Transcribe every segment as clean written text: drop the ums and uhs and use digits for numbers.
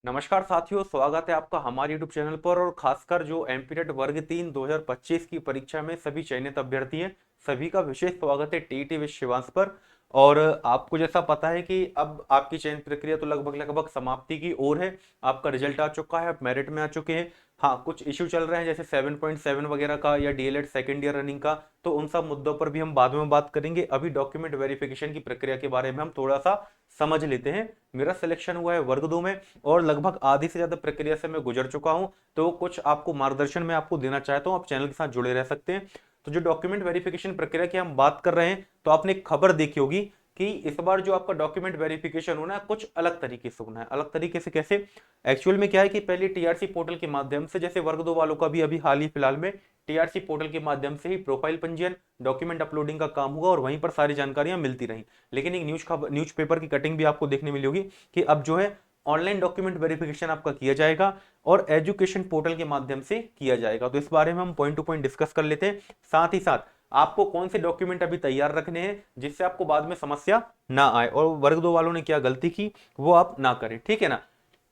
नमस्कार साथियों, स्वागत है आपका हमारे YouTube चैनल पर। और खासकर जो एमपीटेट वर्ग 3 2025 की परीक्षा में सभी चयनित अभ्यर्थी हैं, सभी का विशेष स्वागत है टीईटी विद शिवांश पर। और आपको जैसा पता है कि अब आपकी चयन प्रक्रिया तो लगभग लगभग समाप्ति की ओर है। आपका रिजल्ट आ चुका है, आप मेरिट में आ चुके हैं। हाँ, कुछ इश्यू चल रहे हैं जैसे 7.7 वगैरह का या डीएलएड सेकेंड ईयर रनिंग का, तो उन सब मुद्दों पर भी हम बाद में बात करेंगे। अभी डॉक्यूमेंट वेरिफिकेशन की प्रक्रिया के बारे में हम थोड़ा सा समझ लेते हैं। मेरा सिलेक्शन हुआ है वर्ग 2 में और लगभग आधी से ज्यादा प्रक्रिया से मैं गुजर चुका हूं, तो कुछ आपको मार्गदर्शन मैं आपको देना चाहता हूं। आप चैनल के साथ जुड़े रह सकते हैं। तो जो डॉक्यूमेंट वेरिफिकेशन प्रक्रिया की हम बात कर रहे हैं, तो आपने एक खबर देखी होगी कि इस बार जो आपका डॉक्यूमेंट वेरिफिकेशन होना है कुछ अलग तरीके से होना है। अलग तरीके से कैसे? एक्चुअल में क्या है कि पहले टीआरसी पोर्टल के माध्यम से, जैसे वर्ग 2 वालों का भी अभी हाल ही फिलहाल में टीआरसी पोर्टल के माध्यम से ही प्रोफाइल पंजीयन, डॉक्यूमेंट अपलोडिंग का काम हुआ और वहीं पर सारी जानकारियां मिलती रही। लेकिन एक न्यूज पेपर की कटिंग भी आपको देखने मिली होगी कि अब जो है ऑनलाइन डॉक्यूमेंट वेरिफिकेशन आपका किया जाएगा और एजुकेशन पोर्टल के माध्यम से किया जाएगा। तो इस बारे में हम पॉइंट टू पॉइंट डिस्कस कर लेते हैं। साथ ही साथ आपको कौन से डॉक्यूमेंट अभी तैयार रखने हैं जिससे आपको बाद में समस्या ना आए, और वर्ग 2 वालों ने क्या गलती की वो आप ना करें, ठीक है ना।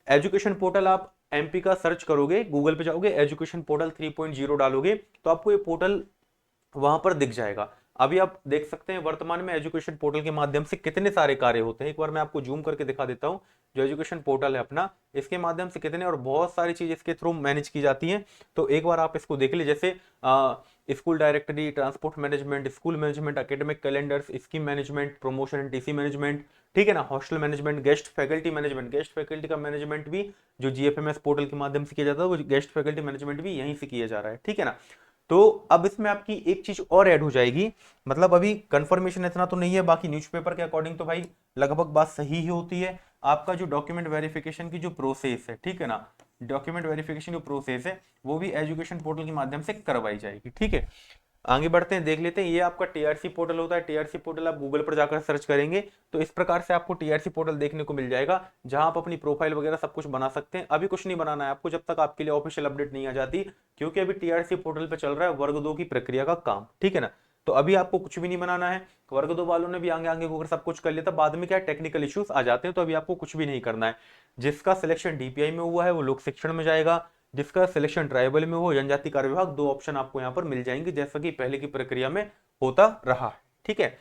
एजुकेशन पोर्टल आप एमपी का सर्च करोगे, गूगल पे जाओगे, एजुकेशन पोर्टल 3.0 डालोगे तो आपको ये पोर्टल वहां पर दिख जाएगा। अभी आप देख सकते हैं वर्तमान में एजुकेशन पोर्टल के माध्यम से कितने सारे कार्य होते हैं। एक बार मैं आपको जूम करके दिखा देता हूं। जो एजुकेशन पोर्टल है अपना, इसके माध्यम से कितने और बहुत सारी चीज इसके थ्रू मैनेज की जाती हैं। तो एक बार आप इसको देख लीजिए, जैसे school directory, transport management, school management, academic calendars, scheme management, promotion and TC management, ठीक है ना, hostel management, guest faculty management. Guest faculty का मैनेजमेंट भी जो जीएफएमएस पोर्टल के माध्यम से किया जाता है, वो गेस्ट फैकल्टी मैनेजमेंट भी यहीं से किया जा रहा है, ठीक है ना। तो अब इसमें आपकी एक चीज और ऐड हो जाएगी, मतलब अभी कंफर्मेशन इतना तो नहीं है, बाकी न्यूज़पेपर के अकॉर्डिंग तो भाई लगभग बात सही ही होती है। आपका जो डॉक्यूमेंट वेरिफिकेशन की जो प्रोसेस है, ठीक है ना, डॉक्यूमेंट वेरिफिकेशन जो प्रोसेस है वो भी एजुकेशन पोर्टल के माध्यम से करवाई जाएगी, ठीक है। आगे बढ़ते हैं, देख लेते हैं। ये आपका टीआरसी पोर्टल होता है। टीआरसी पोर्टल आप गूगल पर जाकर सर्च करेंगे तो इस प्रकार से आपको टीआरसी पोर्टल देखने को मिल जाएगा, जहां आप अपनी प्रोफाइल वगैरह सब कुछ बना सकते हैं। अभी कुछ नहीं बनाना है आपको जब तक आपके लिए ऑफिशियल अपडेट नहीं आ जाती, क्योंकि अभी टीआरसी पोर्टल पे चल रहा है वर्ग 2 की प्रक्रिया का काम, ठीक है ना। तो अभी आपको कुछ भी नहीं बनाना है। वर्ग 2 वालों ने भी आगे आगे होकर सब कुछ कर लिया था, बाद में क्या टेक्निकल इश्यूज आ जाते हैं, तो अभी आपको कुछ भी नहीं करना है। जिसका सिलेक्शन डीपीआई में हुआ है वो लोक शिक्षण में जाएगा, जिसका सिलेक्शन ट्राइबल में हो जनजाति कार्य विभाग। दो ऑप्शन आपको यहाँ पर मिल जाएंगे, जैसा कि पहले की प्रक्रिया में होता रहा है, ठीक है।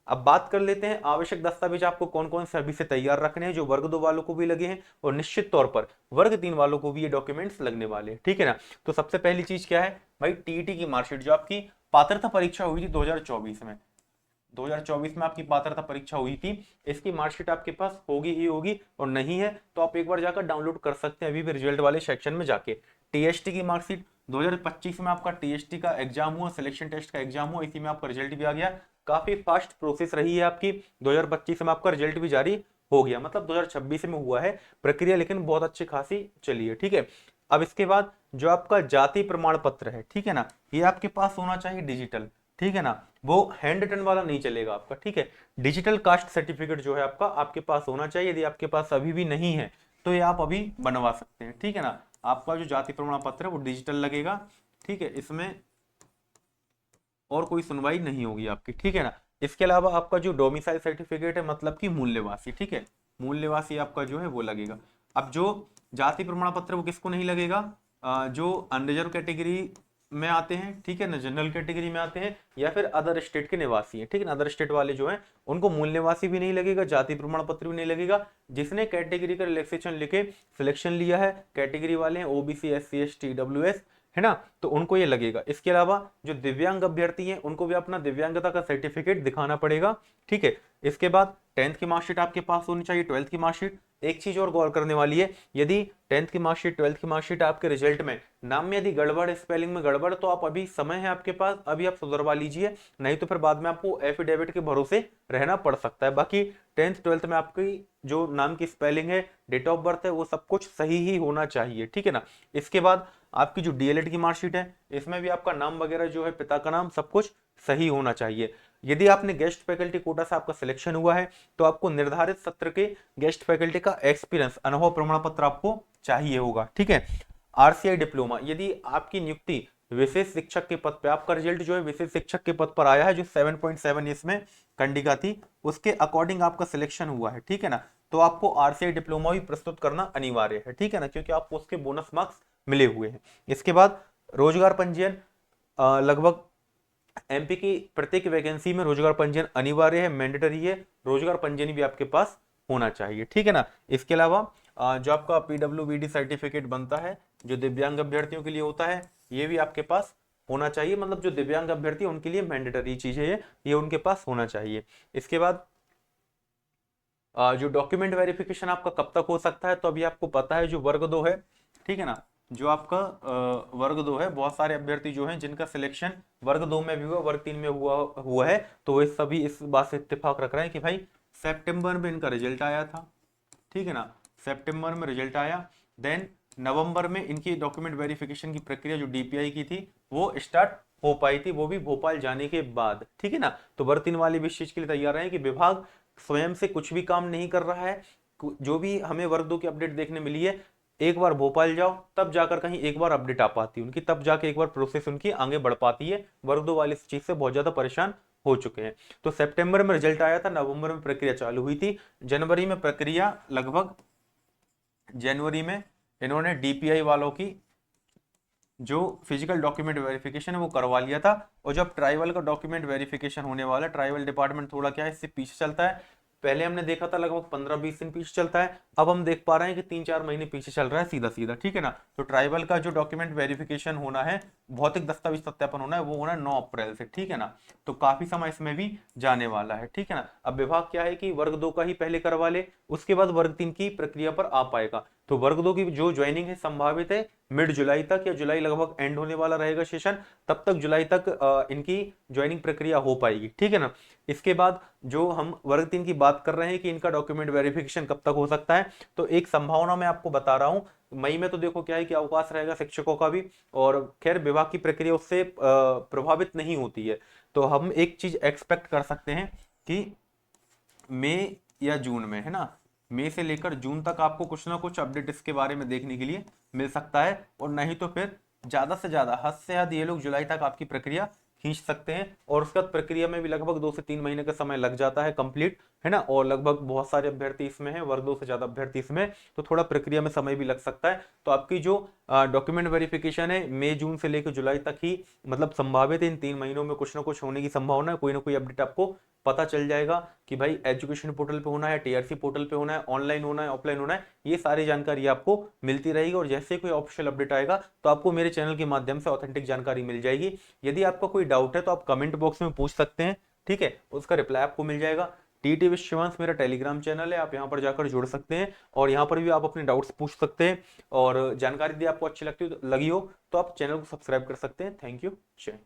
अब बात कर लेते हैं आवश्यक दस्तावेज आपको कौन कौन से अभी से तैयार रखने हैं, जो वर्ग 2 वालों को भी लगे हैं और निश्चित तौर पर वर्ग 3 वालों को भी ये डॉक्यूमेंट्स लगने वाले हैं, ठीक है ना। तो सबसे पहली चीज क्या है भाई, टीईटी की मार्कशीट, जो आपकी पात्रता परीक्षा हुई थी 2024 में। 2024 में आपकी पात्रता परीक्षा हुई थी, इसकी मार्कशीट आपके पास होगी ही होगी, और नहीं है तो आप एक बार जाकर डाउनलोड कर सकते हैं अभी भी रिजल्ट वाले सेक्शन में जाके। टीएसटी की मार्कशीट, 2025 में आपका टीएसटी का एग्जाम हुआ, सिलेक्शन टेस्ट का एग्जाम हुआ, इसी में आपका रिजल्ट भी आ गया। काफी फास्ट प्रोसेस रही है आपकी। 2025 में आपका रिजल्ट भी जारी हो गया, मतलब 2026 में हुआ है प्रक्रिया, लेकिन बहुत अच्छी खासी चली है, ठीक है। अब इसके बाद जो आपका जाति प्रमाण पत्र है, ठीक है ना, ये आपके पास होना चाहिए डिजिटल, ठीक है ना। वो हैंड रिटन वाला नहीं चलेगा आपका, ठीक है। डिजिटल कास्ट सर्टिफिकेट जो है आपका आपके पास होना चाहिए। यदि आपके पास अभी भी नहीं है तो ये आप अभी बनवा सकते हैं, ठीक है ना। आपका जो जाति प्रमाण पत्र है वो डिजिटल लगेगा, ठीक है। इसमें और कोई सुनवाई नहीं होगी आपकी, ठीक है ना। इसके अलावा आपका जो डोमिसाइल सर्टिफिकेट है, मतलब कि मूल निवासी, ठीक है, मूल निवासी आपका जो है वो लगेगा। अब जो जाति प्रमाण पत्र वो किसको नहीं लगेगा, जो अनरिजर्व कैटेगरी में आते हैं, ठीक है ना, जनरल कैटेगरी में आते हैं, या फिर अदर स्टेट के निवासी हैं, ठीक है ना। अदर स्टेट वाले जो हैं उनको मूल निवासी भी नहीं लगेगा, जाति प्रमाण पत्र भी नहीं लगेगा। जिसने कैटेगरी का रिलैक्सेशन लिखे सिलेक्शन लिया है, कैटेगरी वाले हैं ओबीसी, एससी, एसटी, ईडब्ल्यूएस, है ना, तो उनको ये लगेगा। इसके अलावा जो दिव्यांग अभ्यर्थी हैं उनको भी अपना दिव्यांगता का सर्टिफिकेट दिखाना पड़ेगा, ठीक है। इसके बाद 10th की मार्कशीट आपके पास होनी चाहिए, 12th की मार्कशीट। एक चीज और गौर करने वाली है, यदि 10th की मार्कशीट, 12th की मार्कशीट आपके रिजल्ट में नाम में यदि गड़बड़, स्पेलिंग में गड़बड़, तो आप अभी समय है आपके पास, अभी आप सुधरवा लीजिए, नहीं तो फिर बाद में आपको एफिडेविट के भरोसे रहना पड़ सकता है। बाकी 10th 12th में आपकी जो नाम की स्पेलिंग है, डेट ऑफ बर्थ है, वो सब कुछ सही ही होना चाहिए, ठीक है ना। इसके बाद आपकी जो डीएलएड की मार्कशीट है, इसमें भी आपका नाम वगैरह जो है, पिता का नाम, सब कुछ सही होना चाहिए। यदि आपने गेस्ट फैकल्टी कोटा से आपका सिलेक्शन हुआ है तो आपको निर्धारित सत्र के गेस्ट फैकल्टी का एक्सपीरियंस, अनुभव प्रमाण पत्र आपको चाहिए होगा, ठीक है। आरसीआई डिप्लोमा, यदि आपकी नियुक्ति विशेष शिक्षक के पद पे आपका रिजल्ट जो है विशेष शिक्षक के पद पर आया है, जो 7.7 इसमें कंडिका थी, उसके अकॉर्डिंग आपका सिलेक्शन हुआ है, ठीक है ना। तो आपको आरसीआई डिप्लोमा भी प्रस्तुत करना अनिवार्य है, ठीक है ना, क्योंकि आपको उसके बोनस मार्क्स मिले हुए हैं। इसके बाद रोजगार पंजीयन, लगभग एमपी की प्रत्येक वैकेंसी में रोजगार पंजीयन अनिवार्य है, मैंडेटरी है, रोजगार पंजीयन भी आपके पास होना चाहिए, ठीक है ना। इसके अलावा जो आपका पीडब्ल्यूबीडी सर्टिफिकेट बनता है, जो दिव्यांग अभ्यर्थियों के लिए होता है, ये भी आपके पास होना चाहिए, मतलब जो दिव्यांग अभ्यर्थी उनके लिए मैंडेटरी चीज है ये उनके पास होना चाहिए। इसके बाद जो डॉक्यूमेंट वेरिफिकेशन आपका कब तक हो सकता है, तो अभी आपको पता है जो वर्ग 2 है, ठीक है ना, जो आपका वर्ग 2 है, बहुत सारे अभ्यर्थी जो हैं जिनका सिलेक्शन वर्ग 2 में भी हुआ, वर्ग 3 में हुआ हुआ है, तो वे सभी इस बात से इत्तेफाक रख रहे हैं कि भाई सितंबर में इनका रिजल्ट आया था, ठीक है ना, सितंबर में रिजल्ट आया, देन नवंबर में इनकी डॉक्यूमेंट वेरिफिकेशन की प्रक्रिया जो डीपीआई की थी वो स्टार्ट हो पाई थी, वो भी भोपाल जाने के बाद, ठीक है ना। तो वर्ग 3 वाले भी इस चीज के लिए तैयार हैं कि विभाग स्वयं से कुछ भी काम नहीं कर रहा है, जो भी हमें वर्ग 2 की अपडेट देखने मिली है, एक बार भोपाल जाओ तब जाकर कहीं एक बार अपडेट आ पाती है उनकी, तब जाके एक बार प्रोसेस उनकी आगे बढ़ पाती है। वर्ग 2 वाली इस चीज से बहुत ज्यादा परेशान हो चुके हैं। तो सितंबर में रिजल्ट आया था, नवंबर में प्रक्रिया चालू हुई थी, जनवरी में प्रक्रिया, लगभग जनवरी में इन्होंने डीपीआई वालों की जो फिजिकल डॉक्यूमेंट वेरिफिकेशन है वो करवा लिया था। और जब ट्राइबल का डॉक्यूमेंट वेरिफिकेशन होने वाला है, ट्राइबल डिपार्टमेंट थोड़ा क्या है इससे पीछे चलता है, पहले हमने देखा था लगभग 15-20 दिन पीछे चलता है, अब हम देख पा रहे हैं कि 3-4 महीने पीछे चल रहा है सीधा सीधा, ठीक है ना। तो ट्राइबल का जो डॉक्यूमेंट वेरिफिकेशन होना है, भौतिक दस्तावेज सत्यापन होना है, वो होना है 9 अप्रैल से, ठीक है ना। तो काफी समय इसमें भी जाने वाला है, ठीक है ना। अब विभाग क्या है कि वर्ग 2 का ही पहले करवा ले, उसके बाद वर्ग 3 की प्रक्रिया पर आ पाएगा। तो वर्ग 2 की जो ज्वाइनिंग है संभावित है मिड जुलाई तक, या जुलाई लगभग एंड होने वाला रहेगा सेशन, तब तक जुलाई तक इनकी ज्वाइनिंग प्रक्रिया हो पाएगी, ठीक है ना। इसके बाद जो हम वर्ग 3 की बात कर रहे हैं कि इनका डॉक्यूमेंट वेरिफिकेशन कब तक हो सकता है, तो एक संभावना मैं आपको बता रहा हूं, मई में तो देखो क्या है कि अवकाश रहेगा शिक्षकों का भी, और खैर विभाग की प्रक्रिया उससे प्रभावित नहीं होती है, तो हम एक चीज एक्सपेक्ट कर सकते हैं कि मई या जून में, है ना, मई से लेकर जून तक आपको कुछ ना कुछ अपडेट इसके बारे में देखने के लिए मिल सकता है, और नहीं तो फिर ज्यादा से ज्यादा, हद से हद ये लोग जुलाई तक आपकी प्रक्रिया खींच सकते हैं, और उसके बाद प्रक्रिया में भी लगभग 2 से 3 महीने का समय लग जाता है कंप्लीट, है ना, और लगभग बहुत सारे अभ्यर्थी इसमें हैं, वर्ग 2 से ज्यादा अभ्यर्थी इसमें, तो थोड़ा प्रक्रिया में समय भी लग सकता है। तो आपकी जो डॉक्यूमेंट वेरिफिकेशन है मई जून से लेकर जुलाई तक ही मतलब संभावित है, इन 3 महीनों में कुछ ना कुछ होने की संभावना है, कोई ना कोई अपडेट आपको पता चल जाएगा कि भाई एजुकेशन पोर्टल पे होना है, टीआरसी पोर्टल पे होना है, ऑनलाइन होना है, ऑफलाइन होना है, ये सारी जानकारी आपको मिलती रहेगी, और जैसे कोई ऑफिशियल अपडेट आएगा तो आपको मेरे चैनल के माध्यम से ऑथेंटिक जानकारी मिल जाएगी। यदि आपका कोई डाउट है तो आप कमेंट बॉक्स में पूछ सकते हैं, ठीक है, उसका रिप्लाई आपको मिल जाएगा। टीटी विद शिवांश मेरा टेलीग्राम चैनल है, आप यहाँ पर जाकर जुड़ सकते हैं, और यहाँ पर भी आप अपने डाउट्स पूछ सकते हैं, और जानकारी यदि आपको अच्छी लगती हो लगी हो तो आप चैनल को सब्सक्राइब कर सकते हैं। थैंक यू, जय।